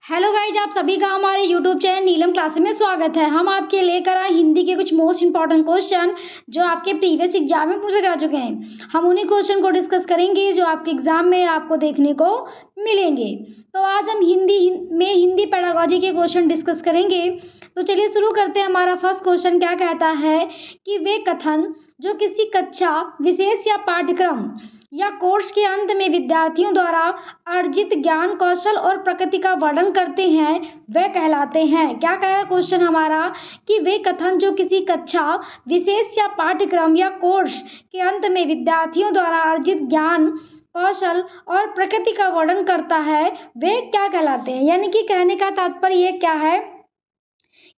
Hello guys, आप सभी का हमारे यूट्यूब चैनल नीलम क्लासेस में स्वागत है। हम आपके लेकर आए हिंदी के कुछ मोस्ट इंपॉर्टेंट क्वेश्चन जो आपके प्रीवियस एग्जाम में पूछे जा चुके हैं। हम उन्हीं क्वेश्चन को डिस्कस करेंगे जो आपके एग्जाम में आपको देखने को मिलेंगे। तो आज हम हिंदी पेडागोजी के क्वेश्चन डिस्कस करेंगे। तो चलिए शुरू करते हैं। हमारा फर्स्ट क्वेश्चन क्या कहता है कि वे कथन जो किसी कक्षा विशेष या पाठ्यक्रम या कोर्स के अंत में विद्यार्थियों द्वारा अर्जित ज्ञान, कौशल और प्रकृति का वर्णन करते हैं वह कहलाते हैं। क्या कहा क्वेश्चन हमारा कि वे कथन जो किसी कक्षा विशेष या पाठ्यक्रम या कोर्स के अंत में विद्यार्थियों द्वारा अर्जित ज्ञान, कौशल और प्रकृति का वर्णन करता है वे क्या कहलाते हैं। यानी कि कहने का तात्पर्य ये क्या है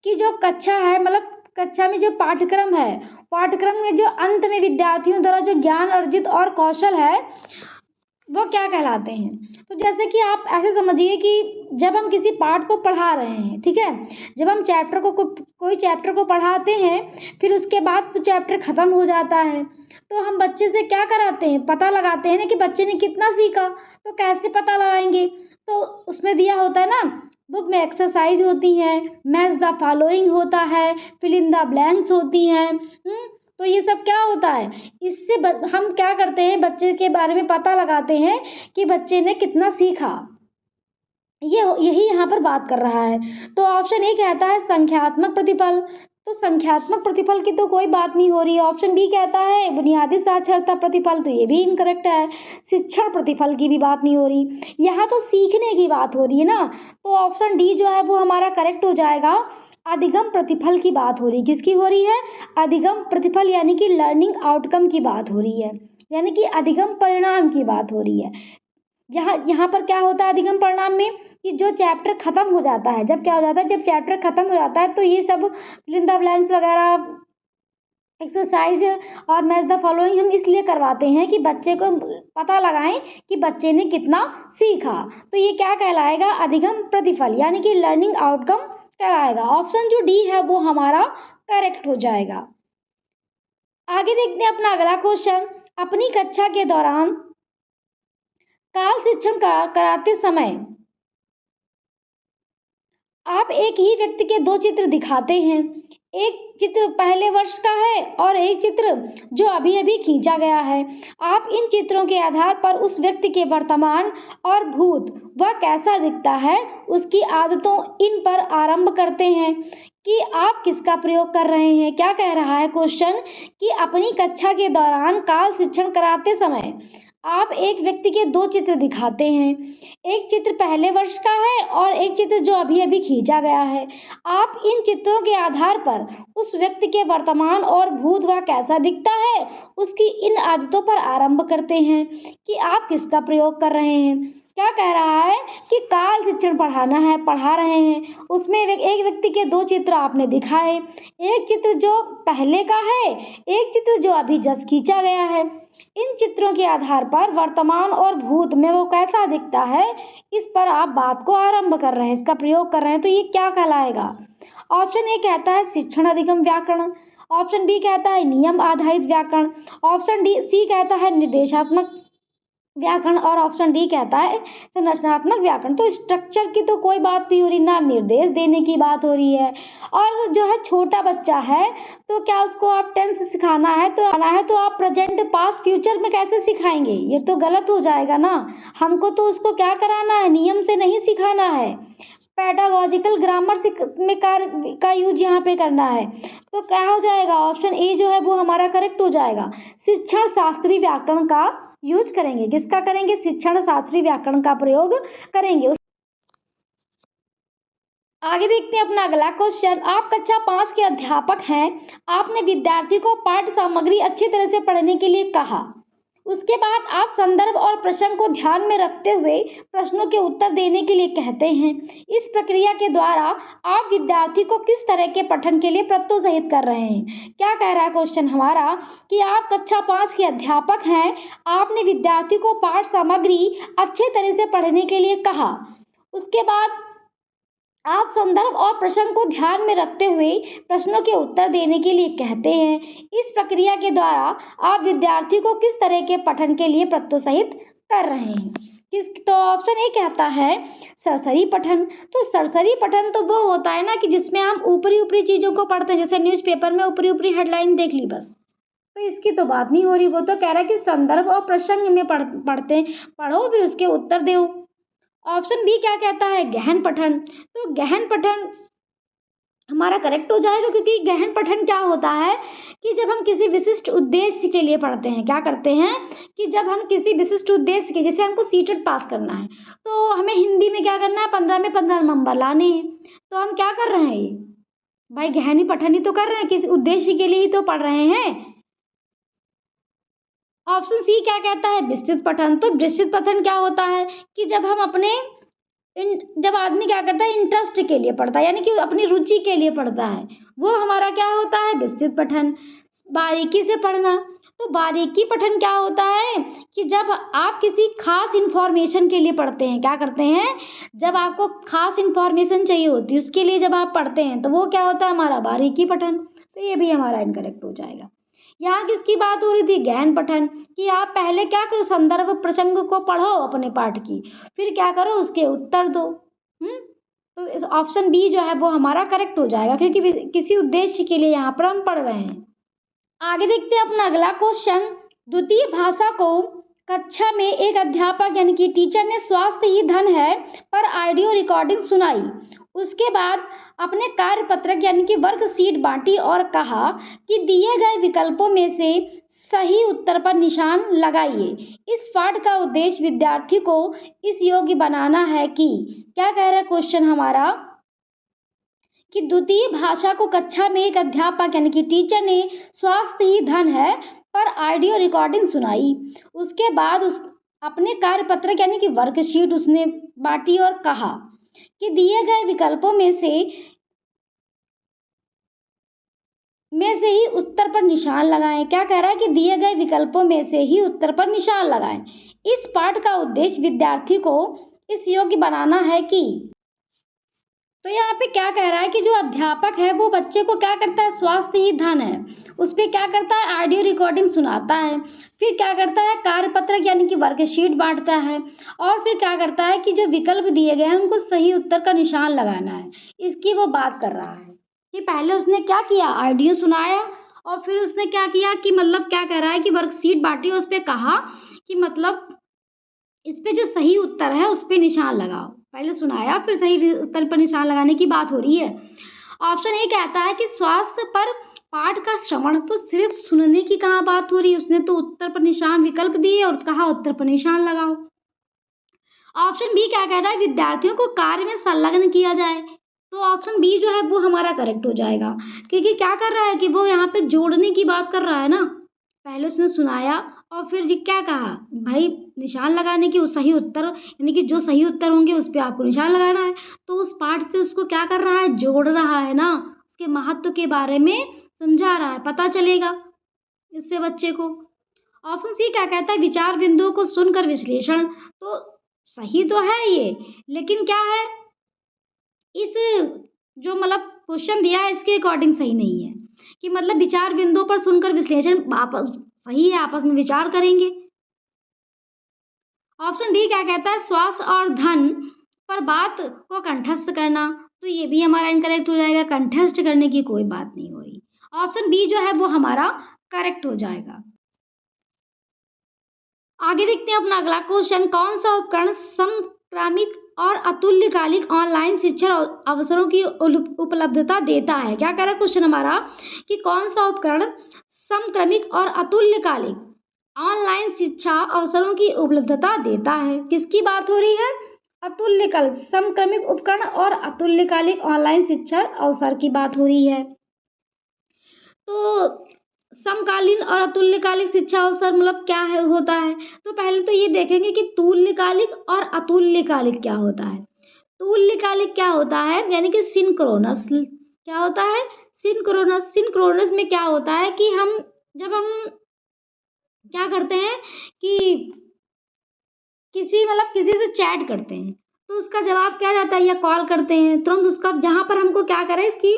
कि जो कक्षा है, मतलब कक्षा में जो पाठ्यक्रम है, पाठ्यक्रम में जो अंत में विद्यार्थियों द्वारा जो ज्ञान अर्जित और कौशल है वो क्या कहलाते हैं। तो जैसे कि आप ऐसे समझिए कि जब हम किसी पाठ को पढ़ा रहे हैं, ठीक है, जब हम चैप्टर को कोई चैप्टर को पढ़ाते हैं, फिर उसके बाद तो चैप्टर ख़त्म हो जाता है, तो हम बच्चे से क्या कराते हैं, पता लगाते हैं ना कि बच्चे ने कितना सीखा। तो कैसे पता लगाएंगे, तो उसमें दिया होता है ना, बुक में एक्सरसाइज होती हैं, मैच द फॉलोइंग होता है, फिल इन द ब्लैंक्स होती हैं। तो ये सब क्या होता है, इससे हम क्या करते हैं, बच्चे के बारे में पता लगाते हैं कि बच्चे ने कितना सीखा। यही यहाँ पर बात कर रहा है। तो ऑप्शन ए कहता है संख्यात्मक प्रतिफल। तो संख्यात्मक प्रतिफल की तो कोई बात नहीं हो रही है। ऑप्शन बी कहता है बुनियादी साक्षरता प्रतिफल, तो ये भी इनकरेक्ट है। शिक्षण प्रतिफल की भी बात नहीं हो रही, यहाँ तो सीखने की बात हो रही है ना। तो ऑप्शन डी जो है वो हमारा करेक्ट हो जाएगा। अधिगम प्रतिफल की बात हो रही, किसकी हो रही है, अधिगम प्रतिफल, यानी कि लर्निंग आउटकम की बात हो रही है, यानी कि अधिगम परिणाम की बात हो रही है। यहाँ पर क्या होता है अधिगम परिणाम में कि जो चैप्टर खत्म हो जाता है, जब क्या हो जाता है, जब चैप्टर खत्म हो जाता है तो ये सब फिल इन द ब्लैंक्स वगैरह, एक्सरसाइज और मैच द फॉलोइंग हम इसलिए करवाते हैं कि बच्चे को पता लगाएं कि बच्चे ने कितना सीखा। तो ये क्या कहलाएगा, अधिगम प्रतिफल, यानी कि लर्निंग आउटकम कहलाएगा। ऑप्शन जो डी है वो हमारा करेक्ट हो जाएगा। आगे देखते हैं अपना अगला क्वेश्चन। अपनी कक्षा के दौरान काल शिक्षण कराते समय आप एक ही व्यक्ति के दो चित्र दिखाते हैं। एक चित्र पहले वर्ष का है और एक चित्र जो अभी अभी खींचा गया है। आप इन चित्रों के आधार पर उस व्यक्ति के वर्तमान और भूत वह कैसा दिखता है उसकी आदतों इन पर आरंभ करते हैं कि आप किसका प्रयोग कर रहे हैं। क्या कह रहा है क्वेश्चन कि अपनी कक्षा के दौरान काल शिक्षण कराते समय आप एक व्यक्ति के दो चित्र दिखाते हैं। एक चित्र पहले वर्ष का है और एक चित्र जो अभी अभी खींचा गया है। आप इन चित्रों के आधार पर उस व्यक्ति के वर्तमान और भूत वह कैसा दिखता है उसकी इन आदतों पर आरंभ करते हैं कि आप किसका प्रयोग कर रहे हैं। क्या कह रहा है कि काल शिक्षण पढ़ाना है, पढ़ा रहे हैं, उसमें एक व्यक्ति के दो चित्र आपने दिखाए। एक चित्र जो पहले का है, एक चित्र जो अभी जस्ट खींचा गया है। इन चित्रों के आधार पर वर्तमान और भूत में वो कैसा दिखता है इस पर आप बात को आरंभ कर रहे हैं, इसका प्रयोग कर रहे हैं। तो ये क्या कहलाएगा। ऑप्शन ए कहता है शिक्षण अधिगम व्याकरण, ऑप्शन बी कहता है नियम आधारित व्याकरण, ऑप्शन डी सी कहता है निर्देशात्मक व्याकरण और ऑप्शन डी कहता है संरचनात्मक व्याकरण। तो स्ट्रक्चर की तो कोई बात नहीं हो रही, ना निर्देश देने की बात हो रही है। और जो है छोटा बच्चा है तो क्या उसको आप टेंस सिखाना है तो आप प्रेजेंट पास्ट फ्यूचर में कैसे सिखाएंगे, ये तो गलत हो जाएगा ना। हमको तो उसको क्या कराना है, नियम से नहीं सिखाना है, पेडागोजिकल ग्रामर में का यूज यहाँ पे करना है। तो क्या हो जाएगा, ऑप्शन ए जो है वो हमारा करेक्ट हो जाएगा। शिक्षण शास्त्रीय व्याकरण का यूज करेंगे, किसका करेंगे, शिक्षण शास्त्रीय व्याकरण का प्रयोग करेंगे। आगे देखते हैं अपना अगला क्वेश्चन। आप कक्षा 5 के अध्यापक हैं। आपने विद्यार्थी को पाठ्य सामग्री अच्छी तरह से पढ़ने के लिए कहा। उसके बाद आप संदर्भ और प्रसंग को ध्यान में रखते हुए प्रश्नों के उत्तर देने के लिए कहते हैं। इस प्रक्रिया के द्वारा आप विद्यार्थी को किस तरह के पठन के लिए प्रोत्साहित कर रहे हैं। क्या कह रहा है क्वेश्चन हमारा कि आप कक्षा 5 के अध्यापक हैं। आपने विद्यार्थी को पाठ सामग्री अच्छे तरह से पढ़ने के लिए कहा। उसके बाद आप संदर्भ और प्रसंग को ध्यान में रखते हुए प्रश्नों के उत्तर देने के लिए कहते हैं। इस प्रक्रिया के द्वारा आप विद्यार्थी को किस तरह के पठन के लिए प्रोत्साहित कर रहे हैं। तो ऑप्शन ए कहता है सरसरी पठन। तो सरसरी पठन तो वो होता है ना कि जिसमें हम ऊपरी ऊपरी चीज़ों को पढ़ते हैं, जैसे न्यूज़पेपर में ऊपरी ऊपरी हेडलाइन देख ली बस। तो इसकी तो बात नहीं हो रही, वो तो कह रहा है कि संदर्भ और प्रसंग में पढ़ो फिर उसके उत्तर दो। ऑप्शन बी क्या कहता है गहन पठन। तो गहन पठन हमारा करेक्ट हो जाएगा, क्योंकि गहन पठन क्या होता है कि जब हम किसी विशिष्ट उद्देश्य के लिए पढ़ते हैं, क्या करते हैं कि जब हम किसी विशिष्ट उद्देश्य के, जैसे हमको सीटेट पास करना है तो हमें हिंदी में क्या करना है, 15 में 15 नंबर लाने हैं, तो हम क्या कर रहे हैं भाई, गहन पठन ही तो कर रहे हैं, किसी उद्देश्य के लिए ही तो पढ़ रहे हैं। ऑप्शन सी क्या कहता है विस्तृत पठन। तो विस्तृत पठन क्या होता है कि जब हम अपने जब आदमी क्या करता है इंटरेस्ट के लिए पढ़ता है, यानी कि अपनी रुचि के लिए पढ़ता है, वो हमारा क्या होता है विस्तृत पठन। बारीकी से पढ़ना। तो बारीकी पठन क्या होता है कि जब आप किसी खास इंफॉर्मेशन के लिए पढ़ते हैं, क्या करते हैं, जब आपको खास इंफॉर्मेशन चाहिए होती है उसके लिए जब आप पढ़ते हैं तो वो क्या होता है हमारा बारीकी पठन। तो ये भी हमारा इनकरेक्ट हो जाएगा। यहाँ किसकी बात हो रही थी गहन पठन, कि आप पहले क्या करो संदर्भ प्रसंग को पढ़ो अपने पाठ की, फिर क्या करो उसके उत्तर दो। तो इस ऑप्शन बी जो है वो हमारा करेक्ट हो जाएगा, क्योंकि किसी उद्देश्य के लिए यहाँ पर हम पढ़ रहे हैं। आगे देखते हैं अपना अगला क्वेश्चन। द्वितीय भाषा को कक्षा में एक अध्यापक यानी कि टीचर ने स्वास्थ्य ही धन है पर ऑडियो रिकॉर्डिंग सुनाई। उसके बाद अपने कार्य पत्रक यानी कि वर्कशीट बांटी और कहा कि दिए गए विकल्पों में से सही उत्तर पर निशान लगाइए। इस पाठ का उद्देश्य विद्यार्थी को इस योग्य बनाना है कि, क्या कह रहा है क्वेश्चन हमारा, कि द्वितीय भाषा को कक्षा में एक अध्यापक यानी कि टीचर ने स्वास्थ्य ही धन है पर ऑडियो रिकॉर्डिंग सुनाई। उसके बाद उस अपने कार्य पत्रक यानी कि वर्कशीट उसने बांटी और कहा कि दिए गए विकल्पों में से ही उत्तर पर निशान लगाएं। क्या कह रहा है कि दिए गए विकल्पों में से ही उत्तर पर निशान लगाएं। इस पाठ का उद्देश्य विद्यार्थी को इस योग्य बनाना है कि, तो यहाँ पे क्या कह रहा है कि जो अध्यापक है वो बच्चे को क्या करता है, स्वास्थ्य ही धन है, उस पर क्या करता है ऑडियो रिकॉर्डिंग सुनाता है, फिर क्या करता है कार्यपत्रक यानी कि वर्कशीट बांटता है, और फिर क्या करता है कि जो विकल्प दिए गए हैं उनको सही उत्तर का निशान लगाना है। इसकी वो बात कर रहा है कि पहले उसने क्या किया ऑडियो सुनाया, और फिर उसने क्या किया कि मतलब क्या कह रहा है कि वर्कशीट बांटी, उस पर कहा कि मतलब इस पे जो सही उत्तर है उस पर निशान लगाओ। पहले सुनाया फिर सही उत्तर पर निशान लगाने की बात हो रही है। ऑप्शन ए कहता है कि स्वास्थ्य पर पाठ का श्रवण। तो सिर्फ सुनने की कहाँ बात हो रही है, उसने तो उत्तर पर निशान विकल्प दिए और कहा उत्तर पर निशान लगाओ। ऑप्शन बी क्या कह रहा है विद्यार्थियों को कार्य में संलग्न किया जाए। तो ऑप्शन बी जो है वो हमारा करेक्ट हो जाएगा, क्योंकि क्या कर रहा है कि वो यहाँ पे जोड़ने की बात कर रहा है ना। पहले उसने सुनाया और फिर जी क्या कहा भाई निशान लगाने की, सही उत्तर यानी कि जो सही उत्तर होंगे उस पर आपको निशान लगाना है। तो उस पाठ से उसको क्या कर रहा है, जोड़ रहा है ना, उसके महत्व के बारे में समझा रहा है, पता चलेगा इससे बच्चे को। ऑप्शन सी क्या कहता है विचार बिंदुओं को सुनकर विश्लेषण। तो सही तो है ये, लेकिन क्या है इस जो मतलब क्वेश्चन दिया है इसके अकॉर्डिंग सही नहीं है, कि मतलब विचार बिंदुओं पर सुनकर विश्लेषण सही है, आपस में विचार करेंगे। ऑप्शन डी क्या कहता है श्वास और धन पर बात को कंठस्थ करना। तो ये भी हमारा इनकरेक्ट हो जाएगा, कंठस्थ करने की कोई बात नहीं हो रही। ऑप्शन बी जो है वो हमारा करेक्ट हो जाएगा। आगे देखते हैं अपना अगला क्वेश्चन। कौन सा उपकरण समक्रमिक और अतुल्यकालिक ऑनलाइन शिक्षण अवसरों की उपलब्धता देता है। क्या कह रहा है क्वेश्चन हमारा कि कौन सा उपकरण समक्रमिक और अतुल्यकालिक ऑनलाइन शिक्षा अवसरों की उपलब्धता देता है। किसकी बात हो रही है, अतुल्यकालिक समक्रमिक उपकरण और अतुल्यकालिक ऑनलाइन शिक्षा अवसर की बात हो रही है। तो समकालीन और अतुल्यकालिक शिक्षा अवसर मतलब क्या है होता है, तो पहले तो ये देखेंगे कि तुल्यकालिक और अतुल्यकालिक क्या होता है। तुल्यकालिक क्या होता है यानी कि सिंक्रोनस। क्या होता है सिंक्रोनस। सिंक्रोनस में क्या होता है कि जब हम क्या करते हैं कि किसी से चैट करते हैं तो उसका जवाब क्या जाता है या कॉल करते हैं तुरंत उसका, जहाँ पर हमको क्या करें कि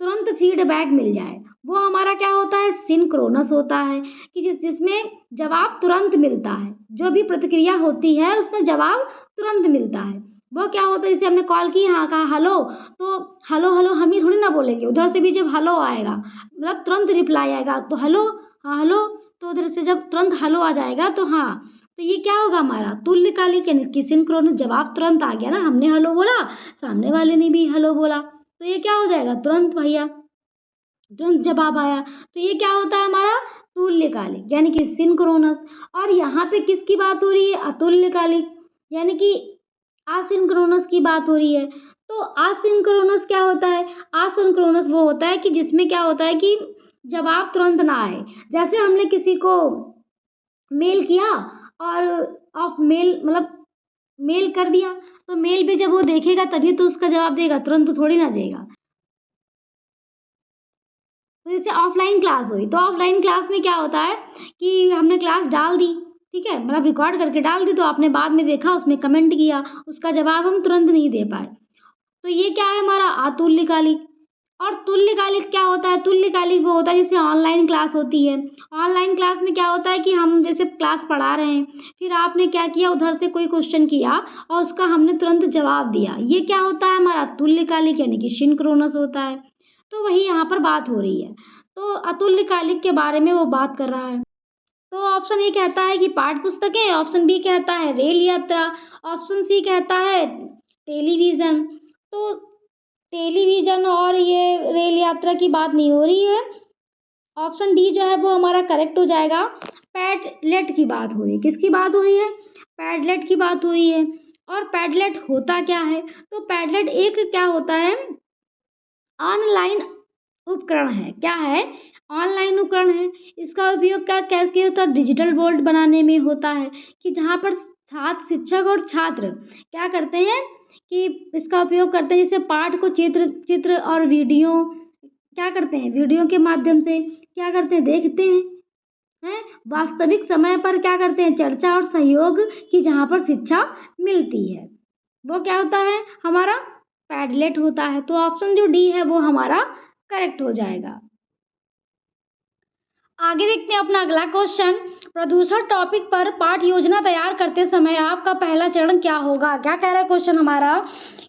तुरंत फीडबैक मिल जाए, वो हमारा क्या होता है, सिंक्रोनस होता है कि जिसमें जवाब तुरंत मिलता है, जो भी प्रतिक्रिया होती है उसमें जवाब तुरंत मिलता है। वो क्या होता है, जैसे हमने कॉल की, हाँ कहा हेलो, तो हेलो हेलो हम ही थोड़ी ना बोलेंगे, उधर से भी जब हेलो आएगा मतलब तुरंत रिप्लाई आएगा, तो हेलो, हाँ हेलो, तो उधर से जब तुरंत हेलो आ जाएगा तो हाँ, तो ये क्या होगा हमारा तुल्यकालिक यानी कि सिंक्रोनस, जवाब तुरंत आ गया ना, हमने हेलो बोला, सामने वाले ने भी हेलो बोला, तो ये क्या हो जाएगा, तुरंत भैया तुरंत जवाब आया। तो ये क्या होता है हमारा तुल्यकालिक यानी कि सिंक्रोनस। और यहाँ पे किसकी बात हो रही है, अतुल्यकालिक यानी कि असिंक्रोनस की बात हो रही है। तो असिंक्रोनस क्या होता है, असिंक्रोनस वो होता है कि जिसमें क्या होता है कि जवाब तुरंत ना आए। जैसे हमने किसी को मेल किया और ऑफ मेल मतलब मेल कर दिया, तो मेल पे जब वो देखेगा तभी तो उसका जवाब देगा, तुरंत तो थोड़ी ना देगा। तो जैसे ऑफलाइन क्लास हुई, तो ऑफलाइन क्लास में क्या होता है कि हमने क्लास डाल दी, ठीक है, मतलब रिकॉर्ड करके डाल दी, तो आपने बाद में देखा, उसमें कमेंट किया, उसका जवाब हम तुरंत नहीं दे पाए, तो ये क्या है हमारा अतुल्यकालिक। और तुल्यकालिक क्या होता है, तुल्यकालिक वो होता है जैसे ऑनलाइन क्लास होती है। ऑनलाइन क्लास में क्या होता है कि हम जैसे क्लास पढ़ा रहे हैं, फिर आपने क्या किया, उधर से कोई क्वेश्चन किया और उसका हमने तुरंत जवाब दिया, ये क्या होता है हमारा तुल्यकालिक यानी कि सिंक्रोनस होता है। तो वही यहाँ पर बात हो रही है, तो अतुल्यकालिक के बारे में वो बात कर रहा है। तो ऑप्शन ए कहता है कि पाठ्य पुस्तकें, ऑप्शन बी कहता है रेल यात्रा, ऑप्शन सी कहता है टेलीविज़न। तो टेलीविज़न और ये रेल यात्रा की बात नहीं हो रही है, ऑप्शन डी जो है वो हमारा करेक्ट हो जाएगा। पैडलेट की बात हो रही है, किसकी बात हो रही है, पैडलेट की बात हो रही है। और पैडलेट होता क्या है, तो पैडलेट एक क्या होता है, ऑनलाइन उपकरण है, क्या है, ऑनलाइन उपकरण है। इसका उपयोग क्या कैसे होता है, डिजिटल बोर्ड बनाने में होता है, कि जहाँ पर छात्र शिक्षक और छात्र क्या करते हैं कि इसका उपयोग करते हैं, जैसे पाठ को चित्र चित्र और वीडियो क्या करते हैं, वीडियो के माध्यम से क्या करते हैं, देखते हैं वास्तविक समय पर क्या करते हैं, चर्चा और सहयोग की जहाँ पर शिक्षा मिलती है, वो क्या होता है हमारा पैडलेट होता है। तो ऑप्शन जो डी है वो हमारा करेक्ट हो जाएगा। आगे देखते हैं अपना अगला क्वेश्चन, प्रदूषण टॉपिक पर पाठ योजना तैयार करते समय आपका पहला चरण क्या होगा। क्या कह रहा है क्वेश्चन हमारा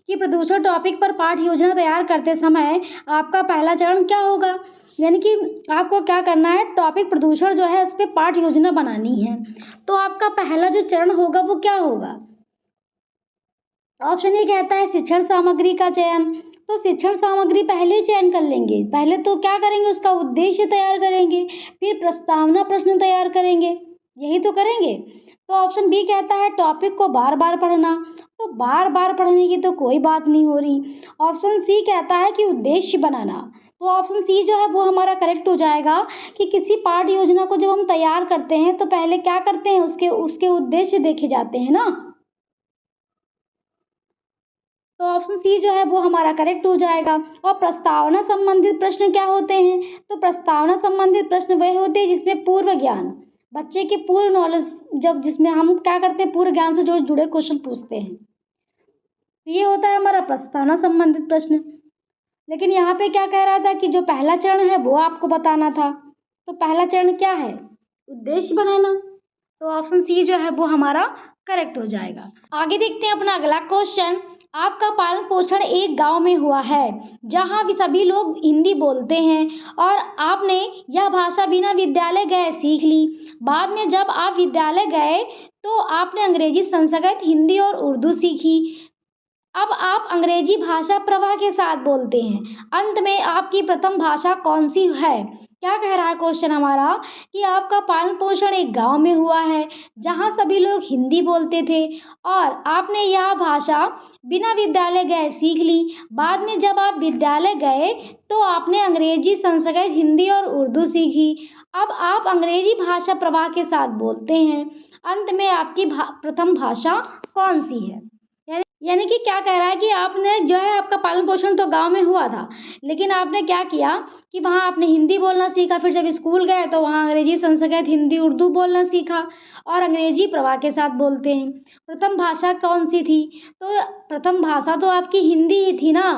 कि प्रदूषण टॉपिक पर पाठ योजना तैयार करते समय आपका पहला चरण क्या होगा, यानी कि आपको क्या करना है, टॉपिक प्रदूषण जो है इस पर पाठ योजना बनानी है, तो आपका पहला जो चरण होगा वो क्या होगा। ऑप्शन ए कहता है शिक्षण सामग्री का चयन, तो शिक्षण सामग्री पहले चयन कर लेंगे, पहले तो क्या करेंगे, उसका उद्देश्य तैयार करेंगे, फिर प्रस्तावना प्रश्न तैयार करेंगे, यही तो करेंगे। तो ऑप्शन बी कहता है टॉपिक को बार बार पढ़ना, तो बार बार पढ़ने की तो कोई बात नहीं हो रही। ऑप्शन सी कहता है कि उद्देश्य बनाना, तो ऑप्शन सी जो है वो हमारा करेक्ट हो जाएगा कि किसी पाठ योजना को जब हम तैयार करते हैं तो पहले क्या करते हैं, उसके उसके उद्देश्य देखे जाते हैं ना, तो ऑप्शन सी जो है वो हमारा करेक्ट हो जाएगा। और प्रस्तावना संबंधित प्रश्न क्या होते हैं, तो प्रस्तावना संबंधित प्रश्न वह होते हैं जिसमें पूर्व ज्ञान, बच्चे के पूर्व नॉलेज, जब जिसमें हम क्या करते हैं पूर्व ज्ञान से जो जुड़े क्वेश्चन पूछते हैं, तो ये होता है हमारा प्रस्तावना संबंधित प्रश्न। लेकिन यहाँ पे क्या कह रहा था कि जो पहला चरण है वो आपको बताना था, तो पहला चरण क्या है, उद्देश्य बनाना, तो ऑप्शन सी जो है वो हमारा करेक्ट हो जाएगा। आगे देखते हैं अपना अगला क्वेश्चन, आपका पालन पोषण एक गांव में हुआ है जहां भी सभी लोग हिंदी बोलते हैं और आपने यह भाषा बिना विद्यालय गए सीख ली। बाद में जब आप विद्यालय गए तो आपने अंग्रेजी संस्कृत हिंदी और उर्दू सीखी। अब आप अंग्रेजी भाषा प्रवाह के साथ बोलते हैं, अंत में आपकी प्रथम भाषा कौन सी है। क्या कह रहा है क्वेश्चन हमारा कि आपका पालन पोषण एक गांव में हुआ है जहां सभी लोग हिंदी बोलते थे और आपने यह भाषा बिना विद्यालय गए सीख ली। बाद में जब आप विद्यालय गए तो आपने अंग्रेजी संस्कृत हिंदी और उर्दू सीखी। अब आप अंग्रेजी भाषा प्रवाह के साथ बोलते हैं, अंत में आपकी प्रथम भाषा कौन सी है। यानी कि क्या कह रहा है कि आपने जो है आपका पालन पोषण तो गांव में हुआ था, लेकिन आपने क्या किया कि वहाँ आपने हिंदी बोलना सीखा, फिर जब स्कूल गए तो वहाँ अंग्रेजी संस्कृत हिंदी उर्दू बोलना सीखा और अंग्रेजी प्रवाह के साथ बोलते हैं। प्रथम भाषा कौन सी थी, तो प्रथम भाषा तो आपकी हिंदी ही थी ना,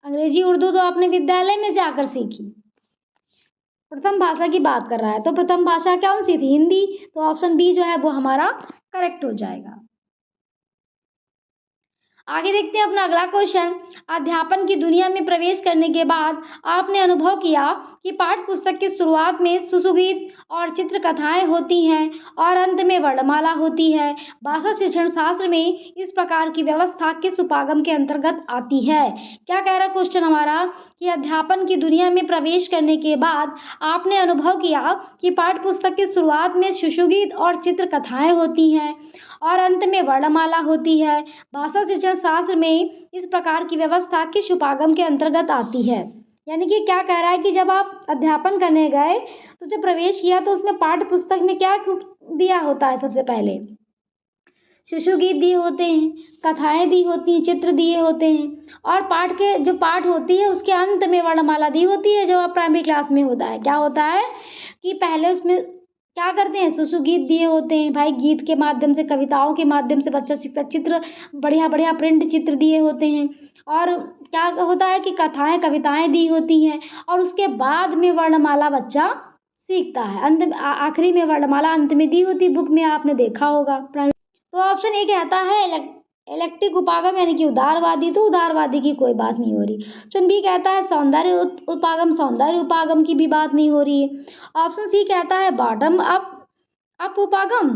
अंग्रेजी उर्दू तो आपने विद्यालय में से आकर सीखी। प्रथम भाषा की बात कर रहा है, तो प्रथम भाषा कौन सी थी? हिंदी। तो ऑप्शन बी जो है वो हमारा करेक्ट हो जाएगा। आगे देखते हैं अपना अगला क्वेश्चन। अध्यापन की दुनिया में प्रवेश करने के बाद आपने अनुभव किया कि पाठ्य पुस्तक की शुरुआत में सुसुगीत और चित्रकथाएं होती हैं और अंत में वर्णमाला होती है। भाषा शिक्षण शास्त्र में इस प्रकार की व्यवस्था किस उपागम के अंतर्गत आती है? क्या कह रहा क्वेश्चन हमारा कि अध्यापन की दुनिया में प्रवेश करने के बाद आपने अनुभव किया कि पाठ्य पुस्तक की शुरुआत में सुसुगीत और चित्रकथाएं होती हैं और अंत में वर्णमाला होती है। भाषा शिक्षण शास्त्र में इस प्रकार की व्यवस्था किस उपागम के अंतर्गत आती है? यानी कि क्या कह रहा है कि जब आप अध्यापन करने गए तो जब प्रवेश किया तो उसमें पाठ्य पुस्तक में क्या दिया होता है? सबसे पहले शिशुगीत दिए होते हैं, कथाएं दी होती हैं, चित्र दिए होते हैं और पाठ के जो पाठ होती है उसके अंत में वर्णमाला दी होती है, जो प्राइमरी क्लास में होता है। क्या होता है कि पहले उसमें क्या करते हैं? सुसुगीत दिए होते हैं भाई, गीत के माध्यम से, कविताओं के माध्यम से बच्चा सीखता। चित्र बढ़िया बढ़िया प्रिंट चित्र दिए होते हैं और क्या होता है कि कथाएं कविताएं दी होती हैं और उसके बाद में वर्णमाला बच्चा सीखता है। अंत में आखिरी में वर्णमाला अंत में दी होती, बुक में आपने देखा होगा। तो ऑप्शन ए कहता है इलेक्ट्रिक उपागम यानी कि उदारवादी, तो उदारवादी की कोई बात नहीं हो रही। ऑप्शन बी कहता है सौंदर्य उपागम, सौंदर्य उपागम की भी बात नहीं हो रही है। ऑप्शन सी कहता है बॉटम अप उपागम।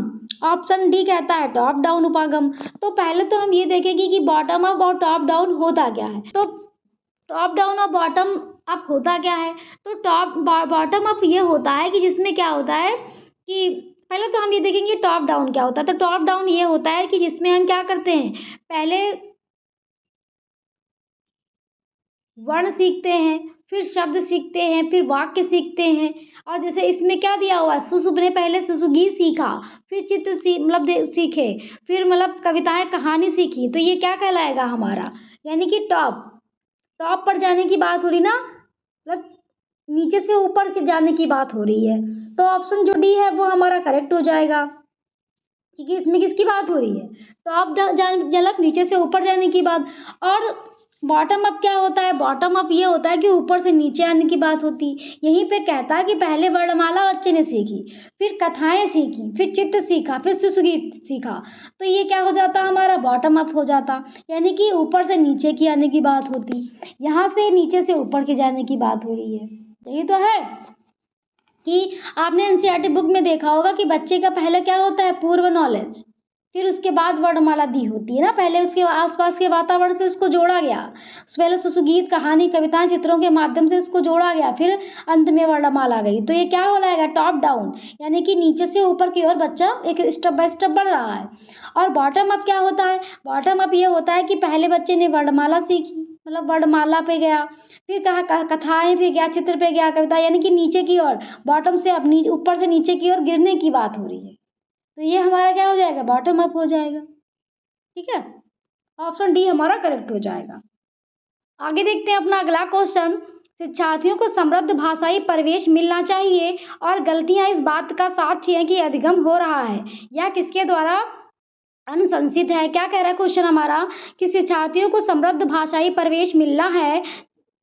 ऑप्शन डी कहता है टॉप डाउन उपागम। तो पहले तो हम ये देखेंगे कि बॉटम अप और टॉप डाउन होता क्या है। तो टॉप डाउन और बॉटम अप होता क्या है? तो बॉटम अप ये होता है कि जिसमें क्या होता है कि पहले तो हम ये देखेंगे टॉप डाउन क्या होता है। तो टॉप डाउन ये होता है कि जिसमें हम क्या करते हैं, पहले वर्ण सीखते हैं, फिर शब्द सीखते हैं, फिर वाक्य सीखते हैं। और जैसे इसमें क्या दिया हुआ है, सुसु ने पहले सुसुगीत सीखा, फिर चित्र सीखे, फिर मतलब कविताएं कहानी सीखी। तो ये क्या कहलाएगा हमारा? यानी कि टॉप पर जाने की बात हो रही ना, मतलब नीचे से ऊपर के जाने की बात हो रही है। तो ऑप्शन जो डी है वो हमारा करेक्ट हो जाएगा, क्योंकि इसमें किसकी बात हो रही है? टॉप झलक नीचे से ऊपर जाने की बात। और बॉटम अप क्या होता है? बॉटम अप ये होता है कि ऊपर से नीचे आने की बात होती। यहीं पे कहता है कि पहले वर्णमाला बच्चे ने सीखी, फिर कथाएं सीखी, फिर चित्र सीखा, फिर सुसुगीत सीखा। तो ये क्या हो जाता हमारा? बॉटम अप हो जाता, यानी कि ऊपर से नीचे की आने की बात होती। यहाँ से नीचे से ऊपर के जाने की बात हो रही है। यही तो है कि आपने एनसीईआरटी बुक में देखा होगा कि बच्चे का पहले क्या होता है? पूर्व नॉलेज, फिर उसके बाद वर्णमाला दी होती है ना। पहले उसके आसपास के वातावरण से उसको जोड़ा गया, पहले सुसुगीत कहानी कविताएं चित्रों के माध्यम से उसको जोड़ा गया, फिर अंत में वर्णमाला गई। तो ये क्या हो जाएगा? टॉप डाउन, यानी कि नीचे से ऊपर की ओर बच्चा एक स्टेप बाय स्टेप बढ़ रहा है। और बॉटम अप क्या होता है? बॉटम अप ये होता है कि पहले बच्चे ने वर्णमाला सीखी, मतलब वर्णमाला पे गया, फिर कहा कथाएं पे गया, चित्र पे गया, कविता, यानी कि नीचे की ओर, बॉटम से अपनी ऊपर से नीचे की ओर गिरने की बात हो रही है। तो ये हमारा क्या हो जाएगा? बॉटम अप हो जाएगा। ठीक है, ऑप्शन डी हमारा करेक्ट हो जाएगा। आगे देखते हैं अपना अगला क्वेश्चन। शिक्षार्थियों को समृद्ध भाषाई परिवेश मिलना चाहिए और गलतियां इस बात का साक्ष्य है कि अधिगम हो रहा है, यह किसके द्वारा अनुशंसित है? क्या कह रहा है क्वेश्चन हमारा कि शिक्षार्थियों को समृद्ध भाषाई परिवेश मिलना है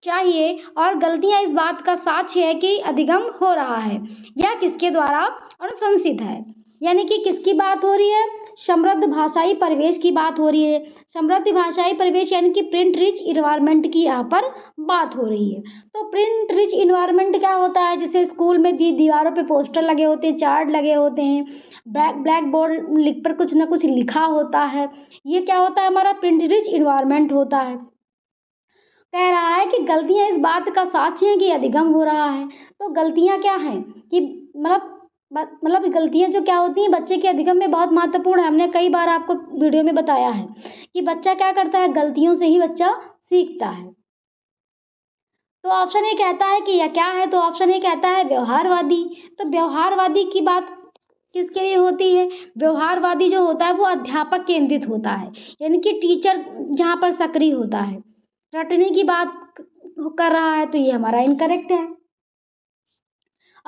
चाहिए और गलतियां इस बात का साक्ष्य है कि अधिगम हो रहा है, यह किसके द्वारा अनुशंसित है? यानी कि किसकी बात हो रही है? समृद्ध भाषाई परिवेश की बात हो रही है। समृद्ध भाषाई परिवेश यानी कि प्रिंट रिच इन्वायरमेंट की यहाँ पर बात हो रही है। तो प्रिंट रिच इन्वायरमेंट क्या होता है? जैसे स्कूल में दीवारों पे पोस्टर लगे होते हैं, चार्ट लगे होते हैं, ब्लैक बोर्ड पर कुछ ना कुछ लिखा होता है, ये क्या होता है? हमारा प्रिंट रिच इन्वायरमेंट होता है। कह रहा है कि गलतियां इस बात का साक्ष्य हैं कि अधिगम हो रहा है। तो गलतियां क्या हैं कि मतलब गलतियां जो क्या होती हैं बच्चे के अधिगम में बहुत महत्वपूर्ण है। हमने कई बार आपको वीडियो में बताया है कि बच्चा क्या करता है, गलतियों से ही बच्चा सीखता है। तो ऑप्शन ए कहता है कि यह क्या है? तो ऑप्शन ए कहता है व्यवहारवादी। तो व्यवहारवादी की बात किसके लिए होती है? व्यवहारवादी जो होता है वो अध्यापक केंद्रित होता है, यानी कि टीचर जहाँ पर सक्रिय होता है, रटने की बात कर रहा है। तो ये हमारा इनकरेक्ट है।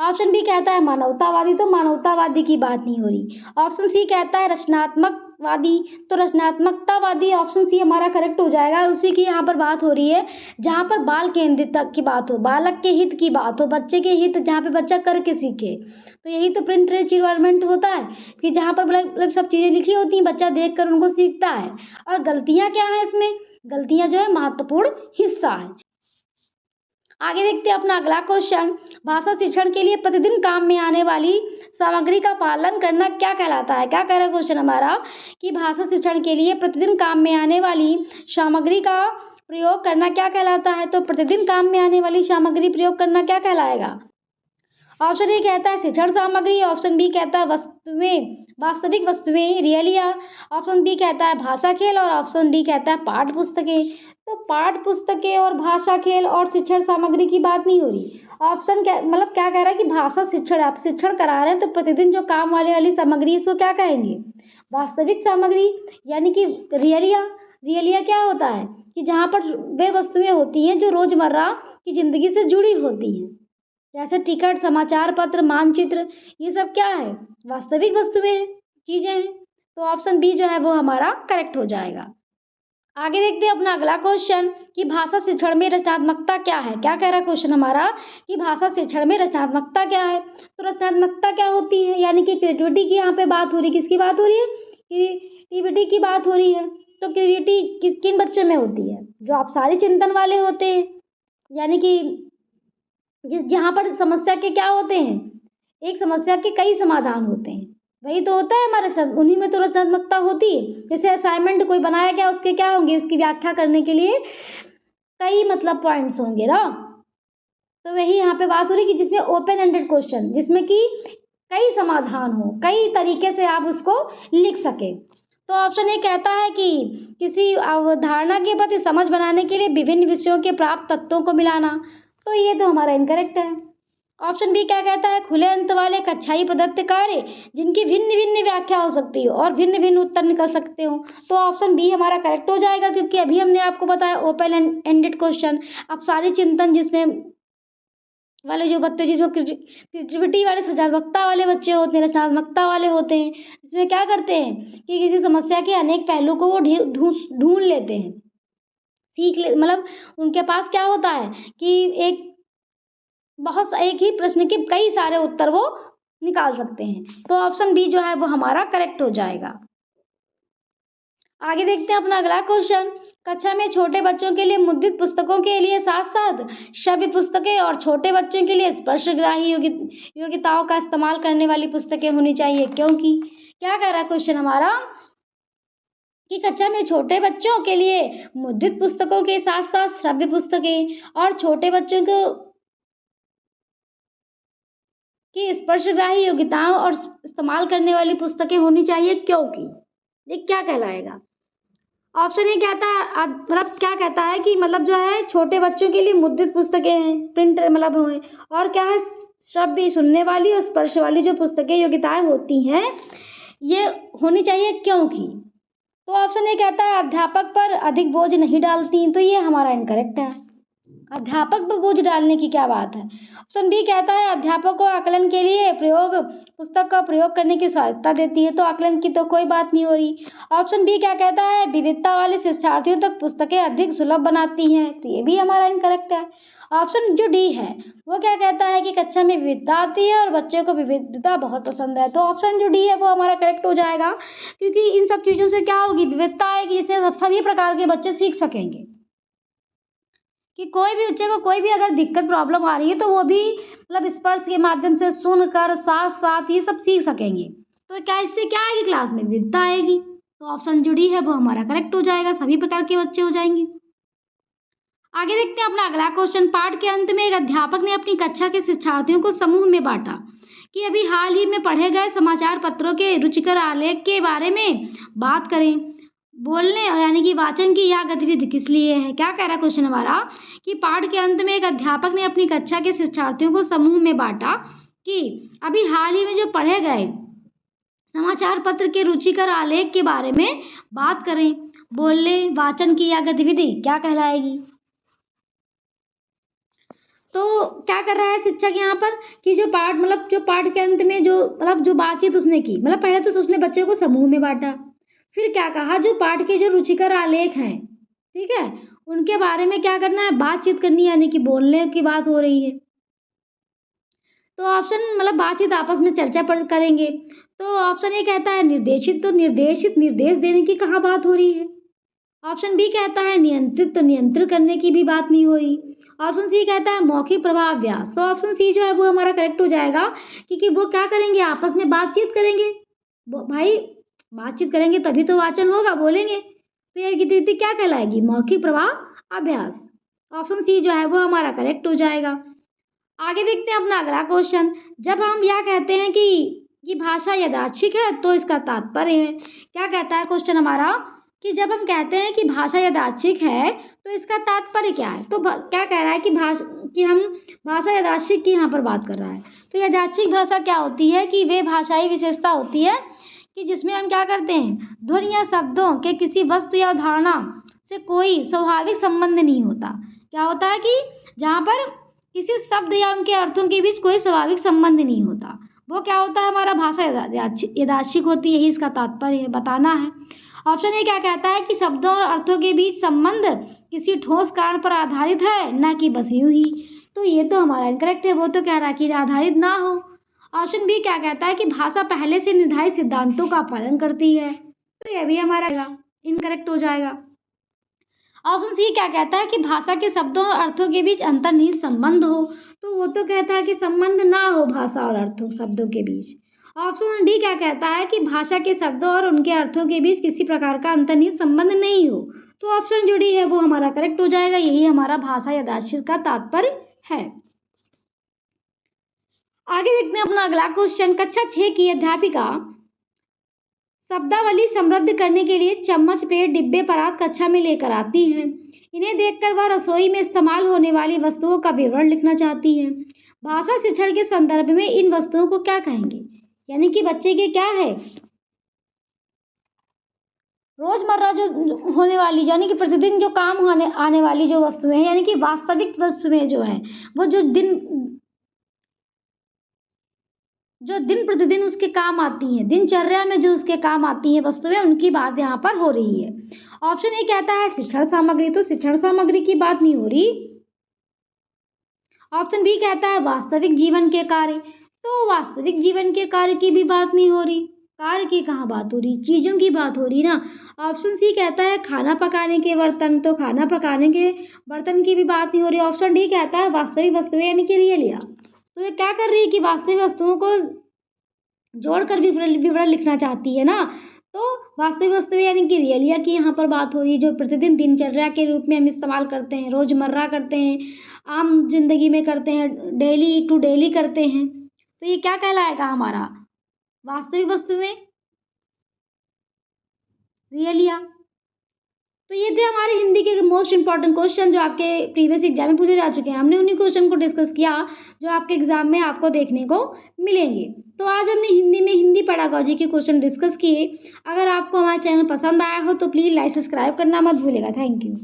ऑप्शन बी कहता है मानवतावादी, तो मानवतावादी की बात नहीं हो रही। ऑप्शन सी कहता है रचनात्मकवादी, तो रचनात्मकतावादी ऑप्शन सी हमारा करेक्ट हो जाएगा। उसी की यहाँ पर बात हो रही है जहाँ पर बाल केंद्रित तक की बात हो, बालक के हित की बात हो, बच्चे के हित, जहाँ पे बच्चा करके सीखे। तो यही तो प्रिंट रिच इन्वायरमेंट होता है कि जहाँ पर मतलब सब चीज़ें लिखी होती हैं, बच्चा देख कर उनको सीखता है। और गलतियाँ क्या हैं इसमें? गलतियाँ जो है महत्वपूर्ण हिस्सा है। आगे देखते हैं अपना अगला क्वेश्चन। भाषा शिक्षण के लिए प्रतिदिन काम में आने वाली सामग्री का पालन करना क्या कहलाता है? क्या कह रहा है क्वेश्चन हमारा कि भाषा शिक्षण के लिए प्रतिदिन काम में आने वाली सामग्री का प्रयोग करना क्या कहलाता है? तो प्रतिदिन काम में आने वाली सामग्री प्रयोग करना क्या कहलाएगा? ऑप्शन ए कहता है शिक्षण सामग्री, ऑप्शन बी कहता है वस्तुएं, वास्तविक वस्तुएं, रियलिया, ऑप्शन बी कहता है भाषा खेल और ऑप्शन डी कहता है पाठ्य पुस्तकें। तो पाठ्य पुस्तकें और भाषा खेल और शिक्षण सामग्री की बात नहीं हो रही। ऑप्शन क्या मतलब क्या कह रहा है कि भाषा शिक्षण, आप शिक्षण करा रहे हैं तो प्रतिदिन जो काम वाली सामग्री इसको क्या कहेंगे? वास्तविक सामग्री, यानी कि रियलिया। रियलिया क्या होता है कि जहाँ पर वे वस्तुएं होती हैं जो रोजमर्रा की जिंदगी से जुड़ी होती हैं, जैसे टिकट, समाचार पत्र, मानचित्र, ये सब क्या है? वास्तविक वस्तुएं, चीजें हैं। तो ऑप्शन बी जो है वो हमारा करेक्ट हो जाएगा। आगे देखते हैं अपना अगला क्वेश्चन कि भाषा शिक्षण में रचनात्मकता क्या है? क्या कह रहा है क्वेश्चन हमारा कि भाषा शिक्षण में रचनात्मकता क्या है? तो रचनात्मकता क्या होती है? यानी कि क्रिएटिविटी की यहाँ पे बात हो रही है। किसकी बात हो रही है? क्रिएटिविटी की बात हो रही है। तो क्रिएटिविटी किन बच्चों में होती है? जो आप सारे चिंतन वाले होते हैं, यानी कि जहाँ पर समस्या के क्या होते हैं? एक समस्या के कई समाधान होते हैं, वही तो होता है हमारे साथ, उन्हीं में तो रचनात्मकता होती है। जैसे असाइनमेंट कोई बनाया गया, उसके क्या होंगे? उसकी व्याख्या करने के लिए कई मतलब पॉइंट्स होंगे ना। तो वही यहाँ पे बात हो रही है कि जिसमें ओपन एंडेड क्वेश्चन, जिसमें कि कई समाधान हो, कई तरीके से आप उसको लिख सके। तो ऑप्शन ए कहता है कि किसी अवधारणा के प्रति समझ बनाने के लिए विभिन्न विषयों के प्राप्त तत्वों को मिलाना। तो ये तो हमारा इनकरेक्ट है। ऑप्शन बी क्या कहता है? खुले अंत वाले कक्षाई प्रदत्त कार्य जिनकी भिन्न भिन्न व्याख्या हो सकती हो और भिन्न भिन्न उत्तर निकल सकते हो। तो ऑप्शन बी हमारा करेक्ट हो जाएगा, क्योंकि अभी हमने आपको बताया ओपन एंडेड क्वेश्चन। अब सारे चिंतन जिसमें वाले जो बच्चे, जिसमें क्रिएटिविटी वाले, सृजनात्मकता वाले बच्चे होते हैं, रचनात्मकता वाले होते हैं, इसमें क्या करते हैं कि किसी समस्या के अनेक पहलू को वो ढूंढ लेते हैं, मतलब उनके पास क्या होता है कि एक ही प्रश्न के कई सारे उत्तर वो निकाल सकते हैं। तो ऑप्शन बी जो है वो हमारा करेक्ट हो जाएगा। आगे देखते हैं अपना अगला क्वेश्चन। कक्षा में छोटे बच्चों के लिए मुद्रित पुस्तकों के लिए साथ साथ श्रव्य पुस्तकें और छोटे बच्चों के लिए स्पर्शग्राही योग्यताओं का इस्तेमाल करने वाली पुस्तकें होनी चाहिए, क्योंकि क्या कह रहा है क्वेश्चन हमारा कि कक्षा में छोटे बच्चों के लिए मुद्रित पुस्तकों के साथ साथ श्रव्य पुस्तकें और छोटे बच्चों को कि स्पर्शग्राही योग्यताओं और इस्तेमाल करने वाली पुस्तकें होनी चाहिए, क्योंकि ये क्या कहलाएगा? ऑप्शन ए कहता है मतलब क्या कहता है कि मतलब जो है छोटे बच्चों के लिए मुद्रित पुस्तकें हैं, प्रिंट मतलब हुए, और क्या है श्रव्य सुनने वाली और स्पर्श वाली जो पुस्तकें योग्यताएं होती हैं ये होनी चाहिए, क्योंकि। तो ऑप्शन ए कहता है अध्यापक पर अधिक बोझ नहीं डालती, तो ये हमारा इनकरेक्ट है। अध्यापक पर बोझ डालने की क्या बात है? ऑप्शन बी कहता है अध्यापक को आकलन के लिए पुस्तक का प्रयोग करने की स्वायत्तता देती है, तो आकलन की तो कोई बात नहीं हो रही। ऑप्शन बी क्या कहता है विविधता वाले शिक्षार्थियों तक पुस्तकें अधिक सुलभ बनाती हैं, तो ये भी हमारा इनकरेक्ट है। ऑप्शन जो डी है वो क्या कहता है कि कक्षा में विविधता आती है और बच्चों को विविधता बहुत पसंद है, तो ऑप्शन जो डी है वो हमारा करेक्ट हो जाएगा, क्योंकि इन सब चीज़ों से क्या होगी? विविधता आएगी, जिससे सभी प्रकार के बच्चे सीख सकेंगे। कि कोई भी बच्चे को कोई भी अगर दिक्कत प्रॉब्लम आ रही है तो वो भी मतलब स्पर्श के माध्यम से सुनकर साथ साथ ये सब सीख सकेंगे। तो क्या इससे क्या आएगी? क्लास में विविधता आएगी। तो ऑप्शन जो डी है वो हमारा करेक्ट हो जाएगा, सभी प्रकार के बच्चे हो जाएंगे। आगे देखते हैं अपना अगला क्वेश्चन। पाठ के अंत में एक अध्यापक ने अपनी कक्षा के शिक्षार्थियों को समूह में बांटा कि अभी हाल ही में पढ़े गए समाचार पत्रों के रुचिकर आलेख के बारे में बात करें। बोलने यानी कि वाचन की यह गतिविधि किस लिए है? क्या कह रहा है क्वेश्चन हमारा कि पाठ के अंत में एक अध्यापक ने अपनी कक्षा के शिक्षार्थियों को समूह में बांटा कि अभी हाल ही में जो पढ़े गए समाचार पत्र के रुचिकर आलेख के बारे में बात करें। बोलने वाचन की यह गतिविधि क्या कहलाएगी? तो क्या कर रहा है शिक्षक यहाँ पर कि जो पाठ के अंत में जो बातचीत उसने की, पहले तो उसने बच्चों को समूह में बांटा, फिर क्या कहा जो पाठ के जो रुचिकर आलेख हैं, ठीक है, उनके बारे में क्या करना है, बातचीत करनी, यानी कि बोलने की बात हो रही है। तो ऑप्शन बातचीत आपस में चर्चा पर करेंगे। तो ऑप्शन ए कहता है निर्देशित, तो निर्देश देने की कहाँ बात हो रही है। ऑप्शन बी कहता है नियंत्रित, तो नियंत्रित करने की भी बात नहीं हो रही। ऑप्शन सी कहता है मौखिक प्रभाव्यास, तो ऑप्शन सी जो है वो हमारा करेक्ट हो जाएगा, क्योंकि वो क्या करेंगे, आपस में बातचीत करेंगे। भाई बातचीत करेंगे तभी तो वाचन होगा, बोलेंगे, तो ये गतिविधि क्या कहलाएगी, मौखिक प्रभाव अभ्यास। ऑप्शन सी जो है वो हमारा करेक्ट हो जाएगा। आगे देखते हैं अपना अगला क्वेश्चन। जब हम यह कहते हैं कि भाषा यादृच्छिक है तो इसका तात्पर्य है, क्या कहता है क्वेश्चन हमारा, कि जब हम कहते हैं कि भाषा यादृच्छिक है तो इसका तात्पर्य क्या है। तो क्या कह रहा है कि हम भाषा यादृच्छिक की यहाँ पर बात कर रहा है। तो यादृच्छिक भाषा क्या होती है कि वे भाषाई विशेषता होती है कि जिसमें हम क्या करते हैं, ध्वनि या शब्दों के किसी वस्तु या उदाहरणा से कोई स्वाभाविक संबंध नहीं होता। क्या होता है कि जहाँ पर किसी शब्द या उनके अर्थों के बीच कोई स्वाभाविक संबंध नहीं होता, वो क्या होता है, हमारा भाषा यादृच्छिक होती है। यही इसका तात्पर्य है, बताना है। ऑप्शन ए क्या कहता है कि शब्दों और अर्थों के बीच संबंध किसी ठोस कारण पर आधारित है, न कि बस यूं ही। तो ये तो हमारा इनकरेक्ट है, वो तो कह रहा है कि आधारित ना हो। ऑप्शन बी क्या कहता है कि भाषा पहले से निर्धारित सिद्धांतों का पालन करती है, तो यह भी हमारा इनकरेक्ट हो जाएगा। ऑप्शन सी क्या कहता है कि भाषा के शब्दों और अर्थों के बीच अंतर्निहित संबंध हो, तो वो तो कहता है कि संबंध ना हो भाषा और अर्थों शब्दों के बीच। ऑप्शन डी क्या कहता है कि भाषा के शब्दों और उनके अर्थों के बीच किसी प्रकार का अंतर्निहित संबंध नहीं हो, तो ऑप्शन जो डी है वो हमारा करेक्ट हो जाएगा। यही हमारा भाषा यादृच्छिक का तात्पर्य है। आगे देखते हैं अपना अगला क्वेश्चन। कक्षा 6 की अध्यापिका शब्दावली समृद्ध करने के लिए चम्मच, प्लेट, डिब्बे, परात कक्षा में लेकर आती हैं। इन्हें देखकर वह रसोई में इस्तेमाल होने वाली वस्तुओं का विवरण लिखना चाहती है। भाषा शिक्षण के संदर्भ में इन वस्तुओं को क्या कहेंगे, यानी कि बच्चे के क्या है, रोजमर्रा जो होने वाली, यानी कि प्रतिदिन जो काम आने वाली जो वस्तुएं हैं, यानी कि वास्तविक वस्तुएं जो हैं, वो जो दिन प्रतिदिन उसके काम आती हैं, दिनचर्या में जो उसके काम आती हैं वस्तुएं, उनकी बात यहाँ पर हो रही है। ऑप्शन ए कहता है शिक्षण सामग्री, तो शिक्षण सामग्री की बात नहीं हो रही। ऑप्शन बी कहता है वास्तविक जीवन के कार्य, तो वास्तविक जीवन के कार्य की भी बात नहीं हो रही। कार्य की कहाँ बात हो रही, चीज़ों की बात हो रही ना। ऑप्शन सी कहता है खाना पकाने के बर्तन, तो खाना पकाने के बर्तन की भी बात नहीं हो रही। ऑप्शन डी कहता है वास्तविक वस्तुएं, यानी कि रियलिया। तो ये क्या कर रही है कि वास्तविक वस्तुओं को जोड़कर विवरण लिखना चाहती है ना। तो वास्तविक वस्तुएं यानी कि रियलिया की यहाँ पर बात हो रही है, जो प्रतिदिन दिनचर्या के रूप में हम इस्तेमाल करते हैं, रोजमर्रा करते हैं, आम जिंदगी में करते हैं, डेली टू डेली करते हैं। तो ये क्या कहलाएगा हमारा, वास्तविक वस्तुएं, रियलिया। तो ये थे हमारे हिंदी के मोस्ट इंपॉर्टेंट क्वेश्चन जो आपके प्रीवियस एग्जाम में पूछे जा चुके हैं। हमने उन्हीं क्वेश्चन को डिस्कस किया जो आपके एग्जाम में आपको देखने को मिलेंगे। तो आज हमने हिंदी में हिंदी पेडागोजी के क्वेश्चन डिस्कस किए। अगर आपको हमारा चैनल पसंद आया हो तो प्लीज़ लाइक सब्सक्राइब करना मत भूलिएगा। Thank you.